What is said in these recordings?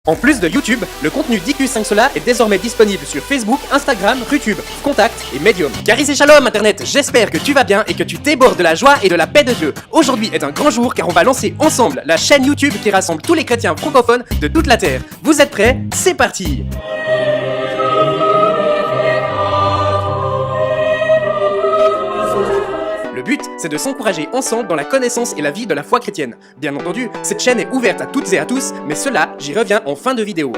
En plus de YouTube, le contenu d'IQ5 Sola est désormais disponible sur Facebook, Instagram, Rutube, Contact et Medium. Charis et Shalom Internet, j'espère que tu vas bien et que tu débordes de la joie et de la paix de Dieu. Aujourd'hui est un grand jour car on va lancer ensemble la chaîne YouTube qui rassemble tous les chrétiens francophones de toute la terre. Vous êtes prêts? C'est parti! Le but, c'est de s'encourager ensemble dans la connaissance et la vie de la foi chrétienne. Bien entendu, cette chaîne est ouverte à toutes et à tous, mais cela, j'y reviens en fin de vidéo.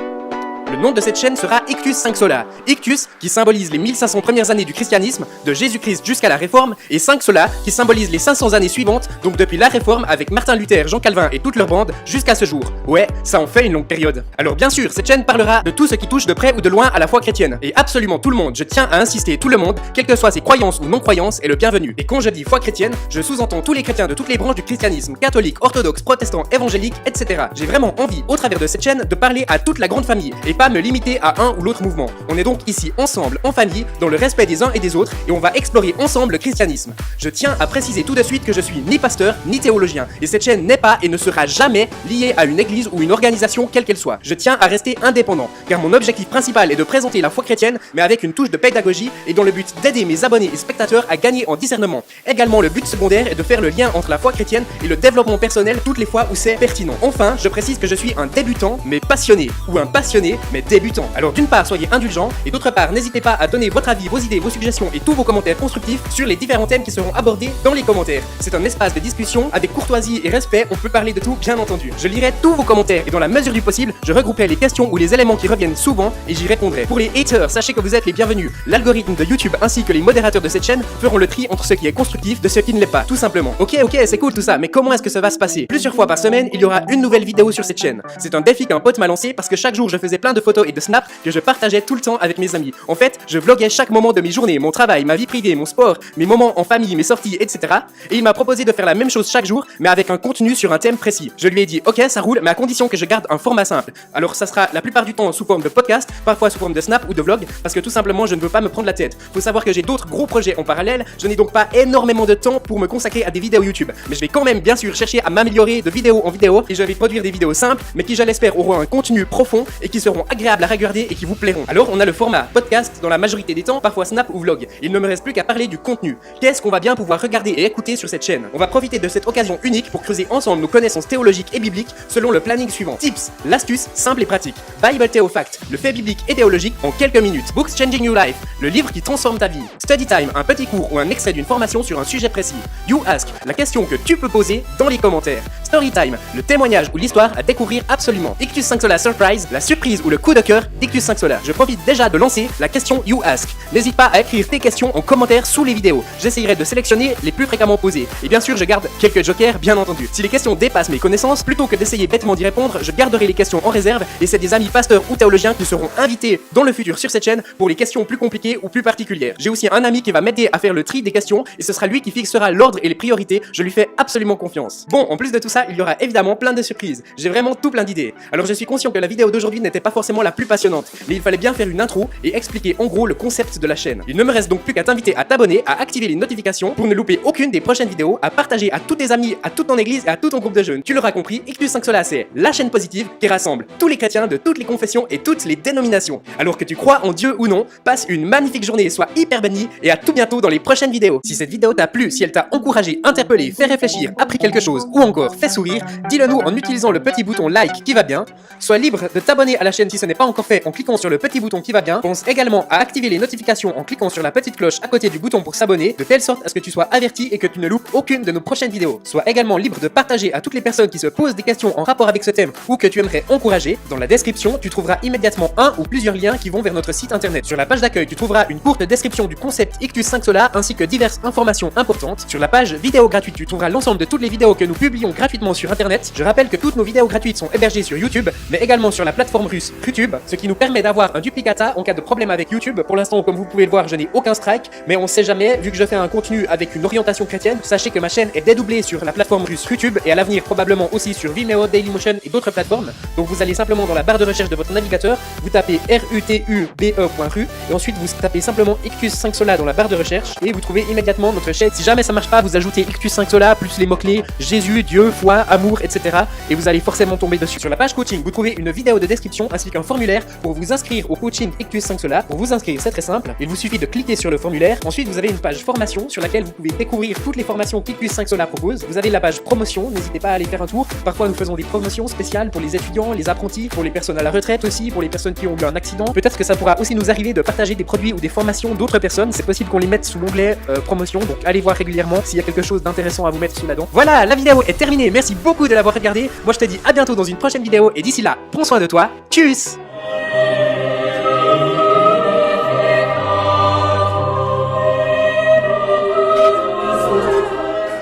Le nom de cette chaîne sera Ictus5 Sola. Ictus qui symbolise les 1500 premières années du christianisme, de Jésus-Christ jusqu'à la Réforme, et 5 Sola qui symbolise les 500 années suivantes, donc depuis la Réforme avec Martin Luther, Jean Calvin et toute leur bande, jusqu'à ce jour. Ouais, ça en fait une longue période. Alors bien sûr, cette chaîne parlera de tout ce qui touche de près ou de loin à la foi chrétienne. Et absolument tout le monde, je tiens à insister, tout le monde, quelles que soient ses croyances ou non-croyances, est le bienvenu. Et quand je dis foi chrétienne, je sous-entends tous les chrétiens de toutes les branches du christianisme, catholique, orthodoxe, protestant, évangélique, etc. J'ai vraiment envie, au travers de cette chaîne, de parler à toute la grande famille, et pas me limiter à un ou l'autre mouvement. On est donc ici ensemble, en famille, dans le respect des uns et des autres, et on va explorer ensemble le christianisme. Je tiens à préciser tout de suite que je suis ni pasteur, ni théologien, et cette chaîne n'est pas et ne sera jamais liée à une église ou une organisation quelle qu'elle soit. Je tiens à rester indépendant, car mon objectif principal est de présenter la foi chrétienne, mais avec une touche de pédagogie, et dans le but d'aider mes abonnés et spectateurs à gagner en discernement. Également, le but secondaire est de faire le lien entre la foi chrétienne et le développement personnel toutes les fois où c'est pertinent. Enfin, je précise que je suis un débutant, mais passionné, ou un passionné, mais débutant. Alors d'une part, soyez indulgents, et d'autre part, n'hésitez pas à donner votre avis, vos idées, vos suggestions et tous vos commentaires constructifs sur les différents thèmes qui seront abordés dans les commentaires. C'est un espace de discussion, avec courtoisie et respect, on peut parler de tout, bien entendu. Je lirai tous vos commentaires, et dans la mesure du possible, je regrouperai les questions ou les éléments qui reviennent souvent, et j'y répondrai. Pour les haters, sachez que vous êtes les bienvenus. L'algorithme de YouTube ainsi que les modérateurs de cette chaîne feront le tri entre ce qui est constructif de ce qui ne l'est pas, tout simplement. Ok, c'est cool tout ça, mais comment est-ce que ça va se passer? Plusieurs fois par semaine, il y aura une nouvelle vidéo sur cette chaîne. C'est un défi qu'un pote m'a lancé parce que chaque jour je faisais plein de photos et de snaps que je partageais tout le temps avec mes amis. En fait, je vloguais chaque moment de mes journées, mon travail, ma vie privée, mon sport, mes moments en famille, mes sorties, etc. Et il m'a proposé de faire la même chose chaque jour, mais avec un contenu sur un thème précis. Je lui ai dit, ok, ça roule, mais à condition que je garde un format simple. Alors ça sera la plupart du temps sous forme de podcast, parfois sous forme de snap ou de vlog, parce que tout simplement je ne veux pas me prendre la tête. Faut savoir que j'ai d'autres gros projets en parallèle, je n'ai donc pas énormément de temps pour me consacrer à des vidéos YouTube. Mais je vais quand même bien sûr chercher à m'améliorer de vidéo en vidéo, et je vais produire des vidéos simples, mais qui je l'espère auront un contenu profond et qui seront agréables à regarder et qui vous plairont. Alors on a le format podcast dans la majorité des temps, parfois snap ou vlog. Il ne me reste plus qu'à parler du contenu. Qu'est-ce qu'on va bien pouvoir regarder et écouter sur cette chaîne? On va profiter de cette occasion unique pour creuser ensemble nos connaissances théologiques et bibliques selon le planning suivant. Tips, l'astuce simple et pratique. Bible Theofact, le fait biblique et théologique en quelques minutes. Books Changing Your Life, le livre qui transforme ta vie. Study Time, un petit cours ou un extrait d'une formation sur un sujet précis. You Ask, la question que tu peux poser dans les commentaires. Story Time, le témoignage ou l'histoire à découvrir absolument. Ictus5 Sola Surprise, la surprise ou le coup de cœur d'Ictus5 Sola. Je profite déjà de lancer la question You Ask. N'hésite pas à écrire tes questions en commentaire sous les vidéos. J'essayerai de sélectionner les plus fréquemment posées. Et bien sûr, je garde quelques jokers, bien entendu. Si les questions dépassent mes connaissances, plutôt que d'essayer bêtement d'y répondre, je garderai les questions en réserve et c'est des amis pasteurs ou théologiens qui seront invités dans le futur sur cette chaîne pour les questions plus compliquées ou plus particulières. J'ai aussi un ami qui va m'aider à faire le tri des questions et ce sera lui qui fixera l'ordre et les priorités. Je lui fais absolument confiance. Bon, en plus de tout ça, il y aura évidemment plein de surprises. J'ai vraiment tout plein d'idées. Alors je suis conscient que la vidéo d'aujourd'hui n'était pas forcément la plus passionnante, mais il fallait bien faire une intro et expliquer en gros le concept de la chaîne. Il ne me reste donc plus qu'à t'inviter à t'abonner, à activer les notifications pour ne louper aucune des prochaines vidéos, à partager à tous tes amis, à toute ton église et à tout ton groupe de jeunes. Tu l'auras compris, Ictus5 Sola c'est la chaîne positive qui rassemble tous les chrétiens de toutes les confessions et toutes les dénominations. Alors que tu crois en Dieu ou non, passe une magnifique journée, sois hyper béni et à tout bientôt dans les prochaines vidéos. Si cette vidéo t'a plu, si elle t'a encouragé, interpellé, fait réfléchir, appris quelque chose ou encore fait sourire, dis-le nous en utilisant le petit bouton like qui va bien. Sois libre de t'abonner à la chaîne si ce n'est pas encore fait en cliquant sur le petit bouton qui va bien. Pense également à activer les notifications en cliquant sur la petite cloche à côté du bouton pour s'abonner, de telle sorte à ce que tu sois averti et que tu ne loupes aucune de nos prochaines vidéos. Sois également libre de partager à toutes les personnes qui se posent des questions en rapport avec ce thème ou que tu aimerais encourager. Dans la description, tu trouveras immédiatement un ou plusieurs liens qui vont vers notre site internet. Sur la page d'accueil, tu trouveras une courte description du concept Ictus5 Sola ainsi que diverses informations importantes. Sur la page vidéo gratuite, tu trouveras l'ensemble de toutes les vidéos que nous publions gratuitement sur internet. Je rappelle que toutes nos vidéos gratuites sont hébergées sur YouTube, mais également sur la plateforme russe YouTube, ce qui nous permet d'avoir un duplicata en cas de problème avec YouTube. Pour l'instant, comme vous pouvez le voir, je n'ai aucun strike, mais on sait jamais, vu que je fais un contenu avec une orientation chrétienne, sachez que ma chaîne est dédoublée sur la plateforme russe YouTube et à l'avenir probablement aussi sur Vimeo, Dailymotion et d'autres plateformes. Donc vous allez simplement dans la barre de recherche de votre navigateur, vous tapez rutube.ru et ensuite vous tapez simplement Ictus 5 Sola dans la barre de recherche et vous trouvez immédiatement notre chaîne. Si jamais ça marche pas, vous ajoutez Ictus 5 Sola plus les mots-clés Jésus, Dieu, foi, amour, etc. et vous allez forcément tomber dessus. Sur la page coaching, vous trouvez une vidéo de description ainsi qu'un formulaire pour vous inscrire au coaching Ictus 5 Sola. Pour vous inscrire, c'est très simple. Il vous suffit de cliquer sur le formulaire. Ensuite, vous avez une page formation sur laquelle vous pouvez découvrir toutes les formations qu'Ictus 5 Sola propose. Vous avez la page promotion, n'hésitez pas à aller faire un tour. Parfois, nous faisons des promotions spéciales pour les étudiants, les apprentis, pour les personnes à la retraite aussi, pour les personnes qui ont eu un accident. Peut-être que ça pourra aussi nous arriver de partager des produits ou des formations d'autres personnes. C'est possible qu'on les mette sous l'onglet promotion. Donc, allez voir régulièrement s'il y a quelque chose d'intéressant à vous mettre sous la dent. Voilà, la vidéo est terminée. Merci beaucoup de l'avoir regardée. Moi, je te dis à bientôt dans une prochaine vidéo et d'ici là, prends soin de toi. Tchuss!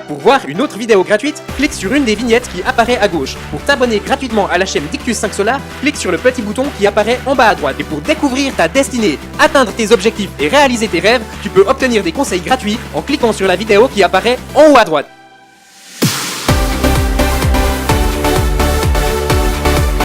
Pour voir une autre vidéo gratuite, clique sur une des vignettes qui apparaît à gauche. Pour t'abonner gratuitement à la chaîne Ictus 5 Sola, clique sur le petit bouton qui apparaît en bas à droite. Et pour découvrir ta destinée, atteindre tes objectifs et réaliser tes rêves, tu peux obtenir des conseils gratuits en cliquant sur la vidéo qui apparaît en haut à droite.